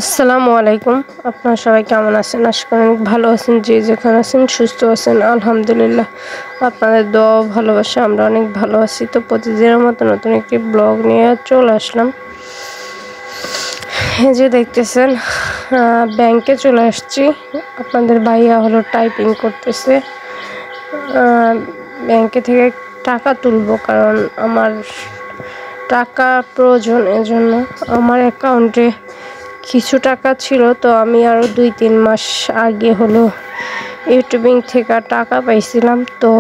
আসসালামু আলাইকুম। আপনারা সবাই কেমন আছেন? আশা করি অনেক ভালো আছেন। যে যেখানে আছেন সুস্থ আছেন, আলহামদুলিল্লাহ। আপনাদের দোয়া ও ভালোবাসা আমরা অনেক ভালো আছি। তো প্রতিদিনের মতো নতুন একটি ব্লগ নিয়ে চলে আসলাম। এই যে দেখতেছেন, ব্যাংকে চলে আসছি। আপনাদের ভাইয়া হলো টাইপিং করতেছে। ব্যাংকে থেকে টাকা তুলবো, কারণ আমার টাকা প্রয়োজন। এজন্য আমার অ্যাকাউন্টে কিছু টাকা ছিল, তো আমি আরও 2-3 মাস আগে হলো ইউটিউবিং থেকে টাকা পাইছিলাম। তো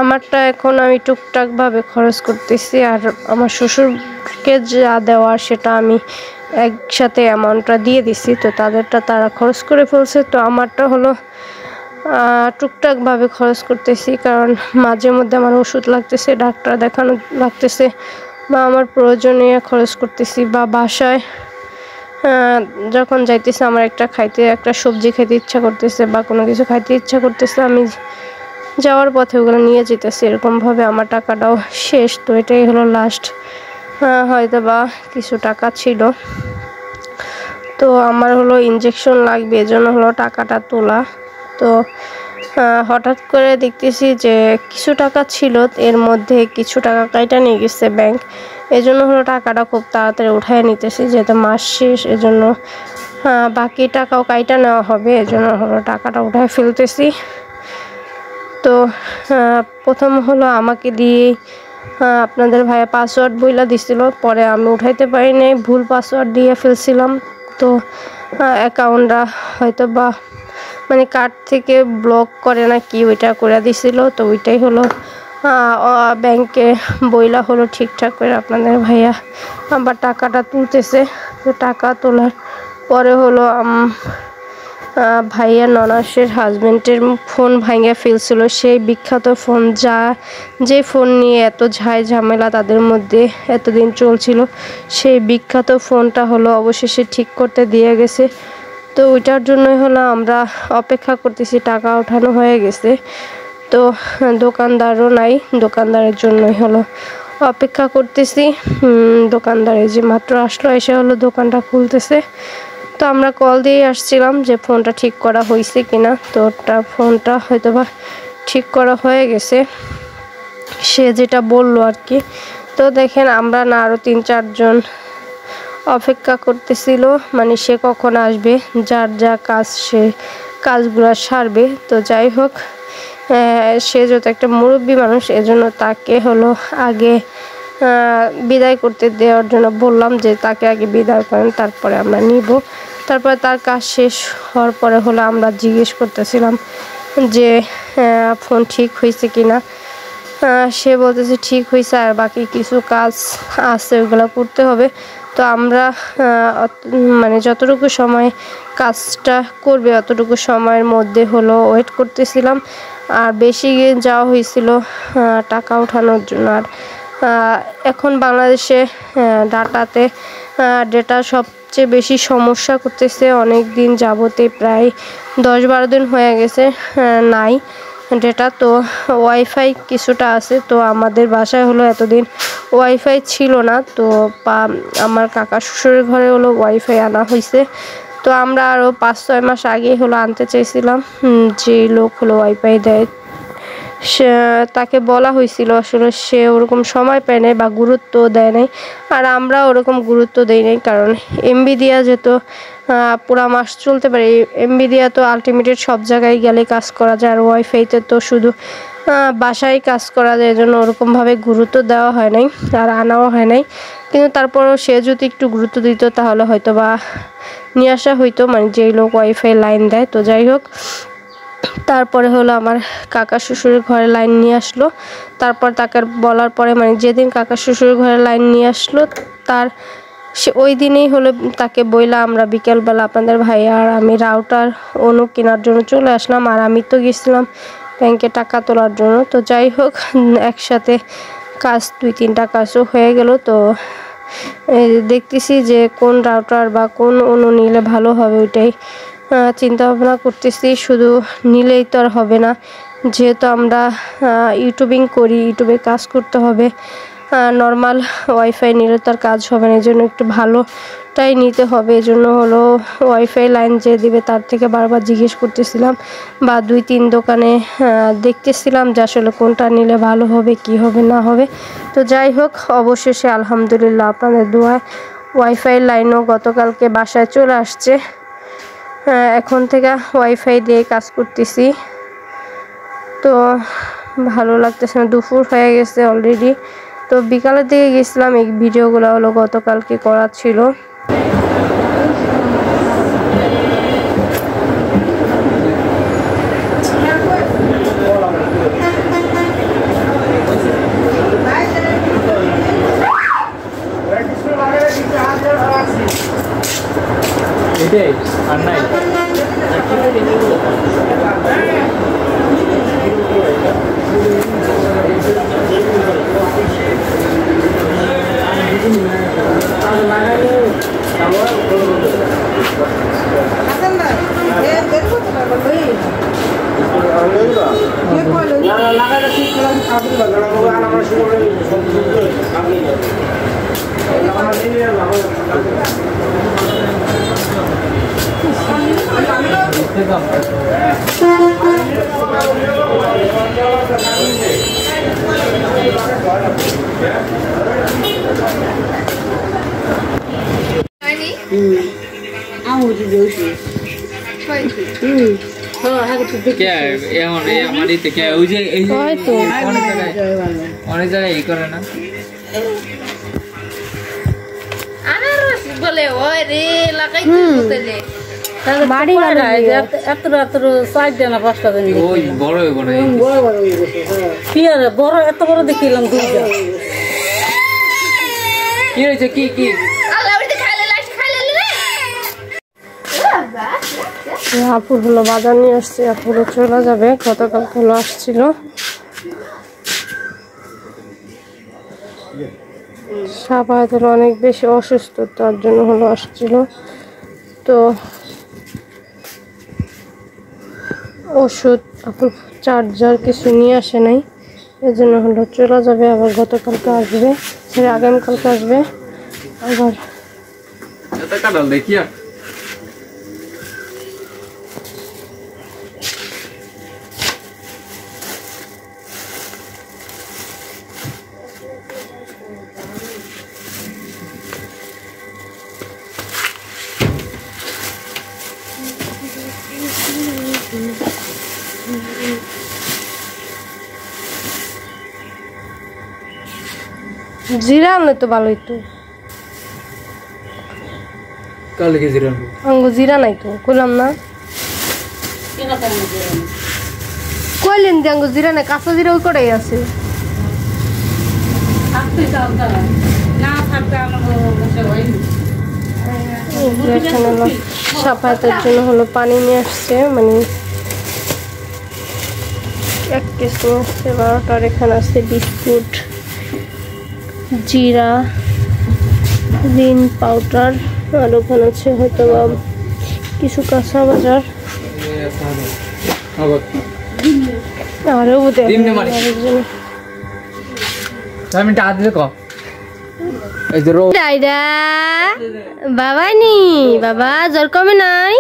আমারটা এখন আমি টুকটাকভাবে খরচ করতেছি, আর আমার শ্বশুরকে যা দেওয়ার সেটা আমি একসাথে অ্যামাউন্টটা দিয়ে দিছি। তো তাদেরটা তারা খরচ করে ফেলছে, তো আমারটা হলো টুকটাকভাবে খরচ করতেছি, কারণ মাঝে মধ্যে আমার ওষুধ লাগতেছে, ডাক্তার দেখানো লাগতেছে, বা আমার প্রয়োজনীয় খরচ করতেছি, বা বাসায় যখন যাইতেছে আমার একটা সবজি খেতে ইচ্ছা করতেছে, বা কোনো কিছু খাইতে ইচ্ছা করতেছে, আমি যাওয়ার পথে ওগুলো নিয়ে যেতেছি। এরকমভাবে আমার টাকাটাও শেষ। তো এটাই হলো লাস্ট, হয়তো বা কিছু টাকা ছিল। তো আমার হলো ইনজেকশন লাগবে, এজন্য হলো টাকাটা তোলা। তো হঠাৎ করে দেখতেছি যে কিছু টাকা ছিল, এর মধ্যে কিছু টাকা কাইটা নিয়ে গেছে ব্যাংক। এজন্য হলো টাকাটা খুব তাড়াতাড়ি উঠায় নিতেছি, যেহেতু মাস শেষ। এজন্য বাকি টাকাও কাইটা নেওয়া হবে, এজন্য হলো টাকাটা উঠায় ফেলতেছি। তো প্রথম হলো আমাকে দিয়ে আপনাদের ভাইয়া পাসওয়ার্ড বইলা দিছিল, পরে আমি উঠাইতে পারি নাই, ভুল পাসওয়ার্ড দিয়ে ফেলছিলাম। তো অ্যাকাউন্টটা হয়তো বা মানে কার্ড থেকে ব্লক করে না কি, ওইটা করে দিছিল। তো ওইটাই হলো ব্যাংকে বইলা হলো ঠিকঠাক করে আপনাদের ভাইয়া আবার টাকাটা তুলতেছে। তো টাকা তোলার পরে হলো ভাইয়া ননাসের হাজবেন্ডের ফোন ভাঙে ফেলছিল, সেই বিখ্যাত ফোন, যে ফোন নিয়ে এত ঝামেলা তাদের মধ্যে এতদিন চলছিল, সেই বিখ্যাত ফোনটা হলো অবশেষে ঠিক করতে দিয়ে গেছে। তো ওইটার জন্যই হলো আমরা অপেক্ষা করতেছি, টাকা ওঠানো হয়ে গেছে। তো দোকানদারও নাই, দোকানদারের জন্যই হলো অপেক্ষা করতেছি। দোকানদারে যে মাত্র আসলো, এসে হলো দোকানটা খুলতেছে। তো আমরা কল দিয়ে আসছিলাম যে ফোনটা ঠিক করা হয়েছে কিনা। তো ফোনটা হয়তো বা ঠিক করা হয়ে গেছে, সে যেটা বললো আর কি। তো দেখেন, আমরা না আরও 3-4 জন অপেক্ষা করতেছিল, মানে সে কখন আসবে, যার যা কাজ সে কাজগুলো সারবে। তো যাই হোক, সে যত একটা মুরব্বী মানুষ, এজন্য তাকে হলো আগে বিদায় করতে দেওয়ার জন্য বললাম যে তাকে আগে বিদায় করেন, তারপরে আমরা নিব। তারপরে তার কাজ শেষ হওয়ার পরে হলো আমরা জিজ্ঞেস করতেছিলাম যে ফোন ঠিক হয়েছে কিনা। সে বলতেছে ঠিক হয়েছে, আর বাকি কিছু কাজ আছে, ওইগুলো করতে হবে। তো আমরা মানে যতটুকু সময় কাজটা করবে অতটুকু সময়ের মধ্যে হলো ওয়েট করতেছিলাম। আর বেশি যাওয়া হয়েছিল টাকা ওঠানোর জন্য। আর এখন বাংলাদেশে ডেটা সবচেয়ে বেশি সমস্যা করতেছে। অনেক দিন যাবতে, প্রায় 10-12 দিন হয়ে গেছে নাই ডেটা। তো ওয়াইফাই কিছুটা আছে, তো আমাদের বাসায় হলো এতদিন ওয়াইফাই ছিল না। তো আমার কাকা শ্বশুরের ঘরে হলো ওয়াইফাই আনা হয়েছে। তো আমরা আরও 5-6 মাস আগেই হলো আনতে চাইছিলাম। যে লোক হলো ওয়াইফাই দেয় সে, তাকে বলা হয়েছিল, আসলে সে ওরকম সময় পায় নাই বা গুরুত্ব দেয় নাই। আর আমরা ওরকম গুরুত্ব দেই নাই, কারণ এমবি দিয়া যেত পুরা মাস চলতে পারে। এমবি দিয়া তো আলটিমেটেড সব জায়গায় গেলে কাজ করা যায়, আর ওয়াইফাইতে তো শুধু বাসায় কাজ করা যায়। এজন্য ওরকমভাবে গুরুত্ব দেওয়া হয় নাই, আর আনাও হয় নাই। কিন্তু তারপরও সে যদি একটু গুরুত্ব দিত, তাহলে হয়তো বা নিয়ে আসা হইতো, মানে যেই লোক ওয়াইফাই লাইন দেয়। তো যাই হোক, তারপরে হলো আমার কাকা শ্বশুরের ঘরে লাইন নিয়ে আসলো। তারপর তাকে বলার পরে, মানে যেদিন কাকা শ্বশুরের ঘরে লাইন নিয়ে আসলো, সে ওই দিনেই হলো তাকে বইলা আমরা বিকেলবেলা আপনাদের ভাই আর আমি রাউটার কেনার জন্য চলে আসলাম। আর আমি তো গেছিলাম ব্যাংকে টাকা তোলার জন্য। তো যাই হোক, একসাথে কাজ 2-3টা কাজও হয়ে গেল। তো দেখতেছি যে কোন রাউটার বা কোন নিলে ভালো হবে, ওইটাই চিন্তা ভাবনা করতেছি। শুধু নিলেই তো আর হবে না, যেহেতু আমরা ইউটিউবিং করি, ইউটিউবে কাজ করতে হবে। নর্মাল ওয়াইফাই নিলে তার কাজ হবে না, এই জন্য একটু ভালো টাই নিতে হবে, এজন্য হলো ওয়াইফাই লাইন যে দিবে তার থেকে বারবার জিজ্ঞেস করতেছিলাম বা 2-3 দোকানে দেখতেছিলাম যে আসলে কোনটা নিলে ভালো হবে, কি হবে না হবে। তো যাই হোক, অবশেষে আলহামদুলিল্লাহ আপনাদের দোয়ায় ওয়াইফাই লাইনও গতকালকে বাসায় চলে আসছে। এখন থেকে ওয়াইফাই দিয়ে কাজ করতেছি, তো ভালো লাগতেছে না। দুপুর হয়ে গেছে অলরেডি। তো বিকালের দিকে গেছিলাম, এই ভিডিওগুলো হলো গতকালকে করা ছিল। অনেক জায়গায় এই করে না বলে ওই রে লাগাই বাড়ি এত সাইড দেয় না 5টা দিন ওই বড় বড় বড় এত বড় দেখিলাম দুইটা কি হয়েছে কি কি আপুর হলো বাজার নিয়ে আসছে, আপুরও চলে যাবে, গতকাল হলো আসছিল। সাফায়াতের অনেক বেশি অসুস্থ, তার জন্য হলো আসছিল। তো ওষুধ আপুর চার্জার কিছু নিয়ে আসে নাই, এর জন্য হলো চলে যাবে। আবার গতকালকে আসবে, সেটা আগামীকালকে আসবে। আবার দেখিয়া জিরা আনলে তো ভালোই তো। কালকে জিরা আঙ্গো জিরা নাই তো, কইলাম না কইলেন যে আঙ্গো জিরা নাই, কাঁচা জিরা ওই কটাই আছে। সাফায়াতের জন্য হলো পানি নিয়ে আসছে, মানে 1 কেস নিয়ে আসছে 12টার। এখানে আছে বিস্কুট, জিরা, রিন পাউডার, আর ওখানে আছে হয়তো কিছু কাঁচা বাজার। বাবা নি বাবা জ্বর কমে নাই?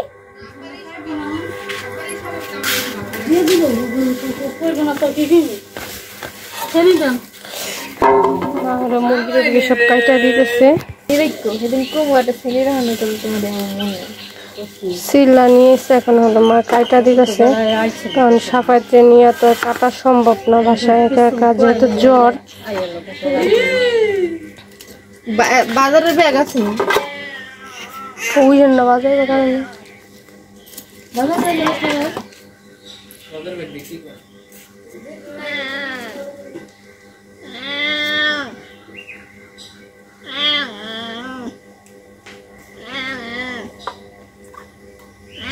মুরগির সব কাইটা দিতেছে। সিল্লা নিয়ে এসে এখন হলো মা কাইটা দিতেছে, কারণ সাফায়াতে নিয়ে তো কাটা সম্ভব না বাসায় একা একা, যেহেতু জ্বর। বাজারের ব্যাগ আছে ওই জন্য বাজারে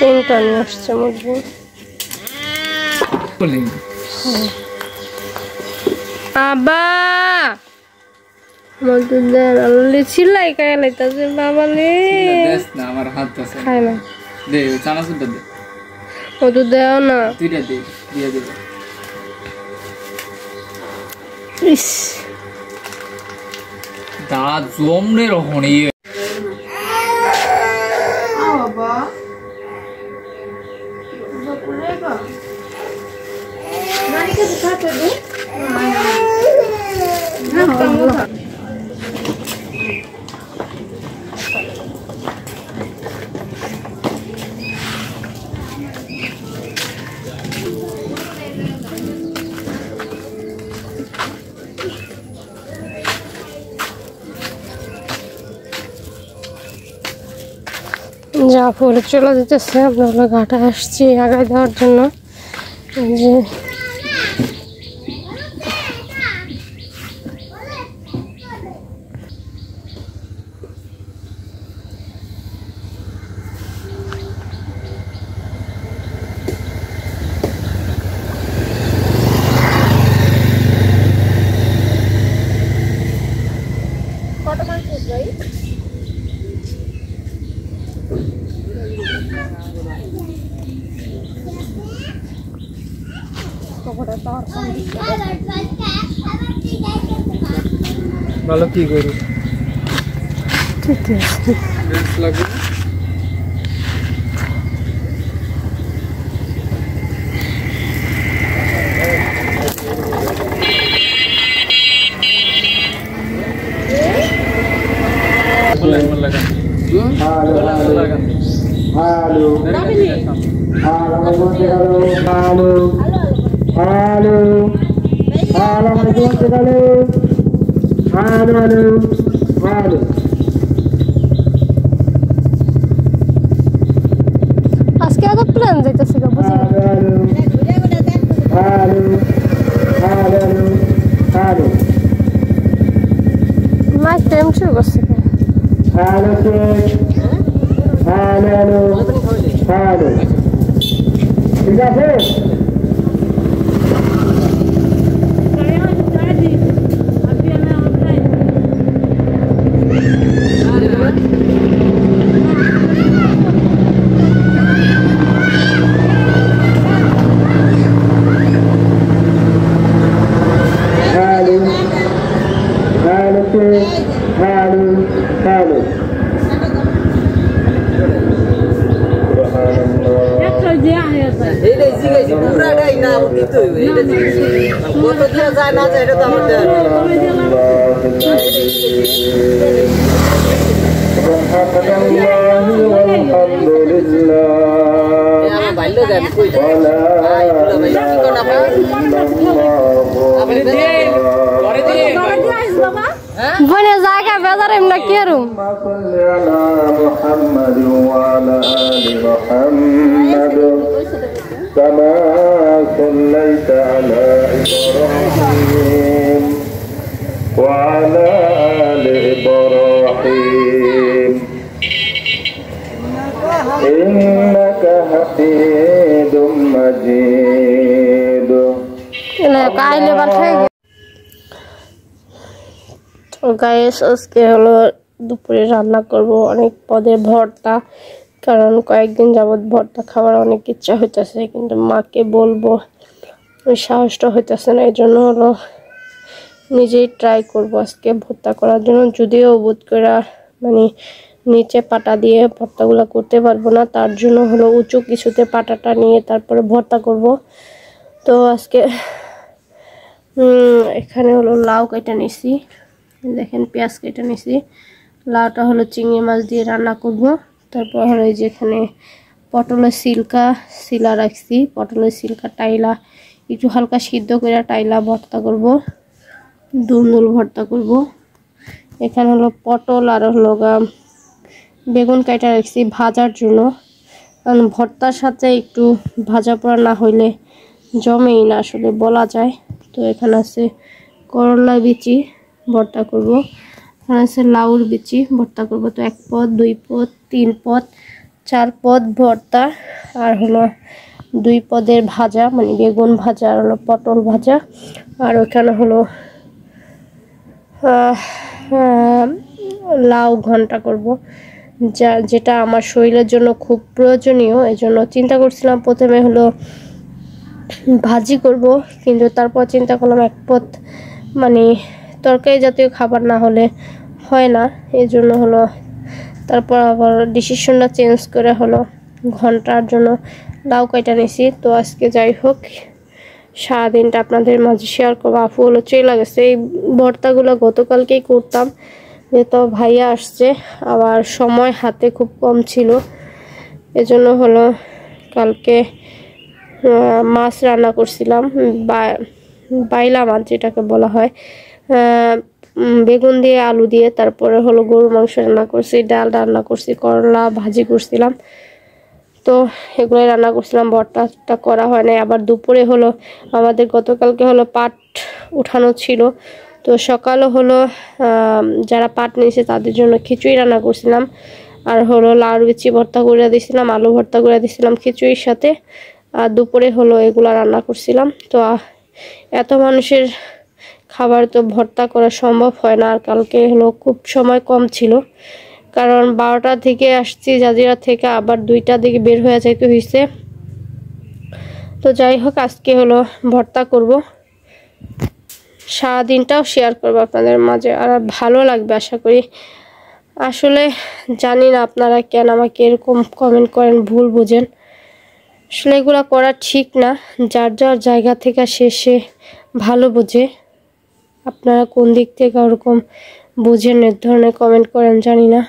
তিনটা নিয়ে আসছে মুরগি। আবা চিল্লাই খাইলাইতাছে বাবালে, আমার হাত আছে খায় না, দে চানাচুরটা দে, ও তো দেও না, দুইটা দে দিয়ে দে। ইস দাঁত জমনে রহণী যা পরে চলে যেতেছে, আমরা ঘাটে আসছি আগায় দেওয়ার জন্য। যে ভালো কি করি ঠিক আছে লাগবে আজকে এত প্ল্যান যাইতেছে গো, বুঝি মাইক টাইম শুরু করছে কেন? ঠিক আছে বনে জায়গা বেজার এমনা কি রুম كما صليت على إبراهيم وعلى آل إبراهيم إنك حميد مجيد কাইলে পাঠাই তো গাইস আজকে হলো দুপুরে রান্না করব অনেক পদের ভর্তা, কারণ কয়েকদিন যাবত ভর্তা খাওয়ার অনেক ইচ্ছা হইতেছে, কিন্তু মাকে বলবো ওই সাহসটা হইতেছে না। এই জন্য হলো নিজেই ট্রাই করব আজকে ভর্তা করার জন্য। যদিও বোধ করে মানে নিচে পাটা দিয়ে ভর্তাগুলো করতে পারবো না, তার জন্য হলো উঁচু কিছুতে পাটাটা নিয়ে তারপরে ভর্তা করব। তো আজকে এখানে হলো লাউ কেটে নিছি, দেখেন পেঁয়াজ কেটে নিছি। লাউটা হলো চিংড়ি মাছ দিয়ে রান্না করব। তারপর হলো এই যেখানে পটলের শিলা রাখছি, পটলের শিলকা টাইলা একটু হালকা সিদ্ধ করে টাইলা ভর্তা করব, দুন্দুল ভর্তা করব। এখানে হলো পটল আর হলো বেগুন কাটা রাখছি ভাজার জন্য, কারণ ভর্তার সাথে একটু ভাজা পোড়া না হইলে জমেই না আসলে বলা যায়। তো এখানে আছে করলা বিচি ভর্তা করব, এখানে আছে লাউর বিচি ভর্তা করব। তো 1 পদ 2 পদ 3 পদ 4 পদ ভর্তা, আর হলো 2 পদের ভাজা মানে বেগুন ভাজা আর হলো পটল ভাজা। আর ওখানে হলো লাউ ঘন্টা করব, যেটা আমার শরীরের জন্য খুব প্রয়োজনীয়। এই জন্য চিন্তা করছিলাম প্রথমে হলো ভাজি করব, কিন্তু তারপর চিন্তা করলাম 1 পদ মানে তরকারি জাতীয় খাবার না হলে হয় না। এই জন্য হলো তারপর আবার ডিসিশনটা চেঞ্জ করে হলো ঘন্টার জন্য লাউ কাটা নিছি। তো আজকে যাই হোক সারাদিনটা আপনাদের মাঝে শেয়ার করবো। আপু হলো চলে গেছে, এই ভর্তাগুলো গতকালকেই করতাম, যেহেতু ভাইয়া আসছে, আবার সময় হাতে খুব কম ছিল, এজন্য হলো কালকে মাছ রান্না করছিলাম, বাইলা মাছ যেটাকে বলা হয়, বেগুন দিয়ে আলু দিয়ে, তারপরে হলো গরু মাংস রান্না করছি, ডাল রান্না করছি, করলা ভাজি করছিলাম, তো এগুলোই রান্না করছিলাম। ভর্তাটা করা হয় নাই। আবার দুপুরে হলো আমাদের গতকালকে হলো পাট উঠানো ছিল, তো সকালে হলো যারা পাট নিয়েছে তাদের জন্য খিচুড়ি রান্না করছিলাম, আর হলো লাউ বিচি ভর্তা করে দিয়েছিলাম, আলু ভর্তা করে দিয়েছিলাম খিচুড়ির সাথে, আর দুপুরে হলো এগুলা রান্না করছিলাম। তো এত মানুষের খাবার তো ভর্তা করা সম্ভব হয় না, আর কালকে হলো খুব সময় কম ছিল, কারণ 12টা থেকে আসছি জাজিরা থেকে, আবার 2টার দিকে বের হয়ে যাইতে হয়েছে। তো যাই হোক, আজকে হলো ভর্তা করব, সারাদিনটাও শেয়ার করবো আপনাদের মাঝে, আর ভালো লাগবে আশা করি। আসলে জানি না আপনারা কেন আমাকে এরকম কমেন্ট করেন, ভুল বুঝেন, আসলে এগুলো করা ঠিক না, যার যার জায়গা থেকে শেষে ভালো বোঝে। আপনারা কোন দিক থেকে ওরকম বুঝেন, এর ধরনের কমেন্ট করেন জানি না।